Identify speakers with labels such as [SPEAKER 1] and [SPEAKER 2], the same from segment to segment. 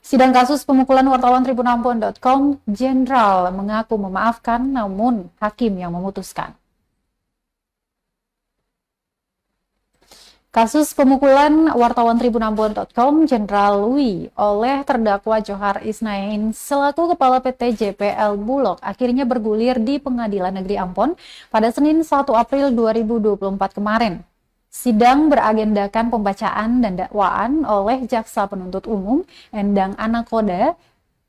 [SPEAKER 1] Sidang kasus pemukulan wartawan Tribunambon.com, Jenderal mengaku memaafkan namun hakim yang memutuskan. Kasus pemukulan wartawan Tribunambon.com, Jenderal Louis oleh terdakwa Johar Isnain selaku Kepala PT JPL Bulog akhirnya bergulir di Pengadilan Negeri Ambon pada Senin 1 April 2024 kemarin. Sidang beragendakan pembacaan dan dakwaan oleh Jaksa Penuntut Umum Endang Anakoda,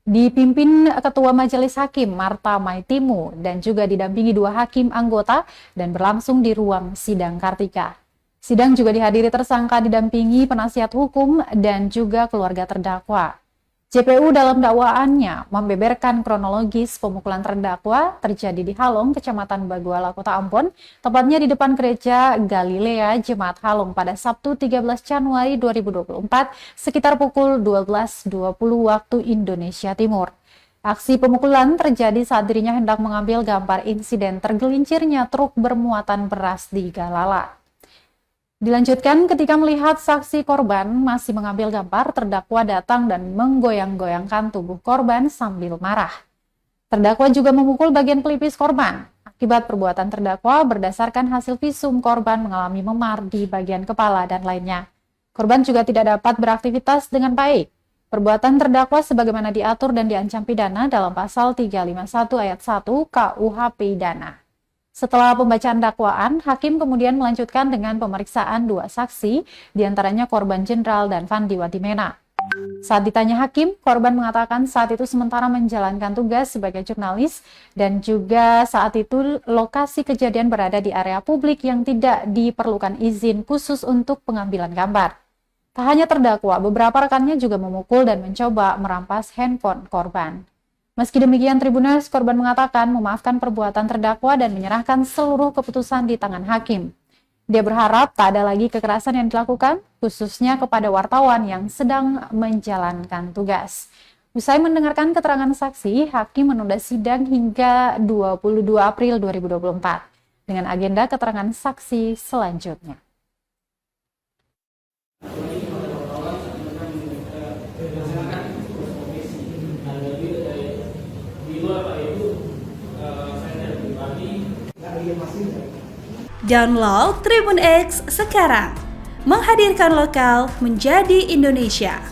[SPEAKER 1] dipimpin Ketua Majelis Hakim Marta Maitimu dan juga didampingi 2 hakim anggota dan berlangsung di ruang sidang Kartika. Sidang juga dihadiri tersangka didampingi penasihat hukum dan juga keluarga terdakwa. JPU dalam dakwaannya membeberkan kronologis pemukulan terdakwa terjadi di Halong, Kecamatan Baguala, Kota Ambon, tepatnya di depan Gereja Galilea Jemaat Halong pada Sabtu 13 Januari 2024 sekitar pukul 12.20 waktu Indonesia Timur. Aksi pemukulan terjadi saat dirinya hendak mengambil gambar insiden tergelincirnya truk bermuatan beras di Galala. Dilanjutkan, ketika melihat saksi korban masih mengambil gambar, terdakwa datang dan menggoyang-goyangkan tubuh korban sambil marah. Terdakwa juga memukul bagian pelipis korban. Akibat perbuatan terdakwa, berdasarkan hasil visum, korban mengalami memar di bagian kepala dan lainnya. Korban juga tidak dapat beraktivitas dengan baik. Perbuatan terdakwa sebagaimana diatur dan diancam pidana dalam pasal 351 ayat 1 KUH Pidana. Setelah pembacaan dakwaan, hakim kemudian melanjutkan dengan pemeriksaan 2 saksi, diantaranya korban Jenderal dan Fandi Watimena. Saat ditanya hakim, korban mengatakan saat itu sementara menjalankan tugas sebagai jurnalis dan juga saat itu lokasi kejadian berada di area publik yang tidak diperlukan izin khusus untuk pengambilan gambar. Tak hanya terdakwa, beberapa rekannya juga memukul dan mencoba merampas handphone korban. Meski demikian, Tribuners, korban mengatakan memaafkan perbuatan terdakwa dan menyerahkan seluruh keputusan di tangan hakim. Dia berharap tak ada lagi kekerasan yang dilakukan, khususnya kepada wartawan yang sedang menjalankan tugas. Usai mendengarkan keterangan saksi, hakim menunda sidang hingga 22 April 2024 dengan agenda keterangan saksi selanjutnya.
[SPEAKER 2] Download Tribun X sekarang, menghadirkan lokal menjadi Indonesia.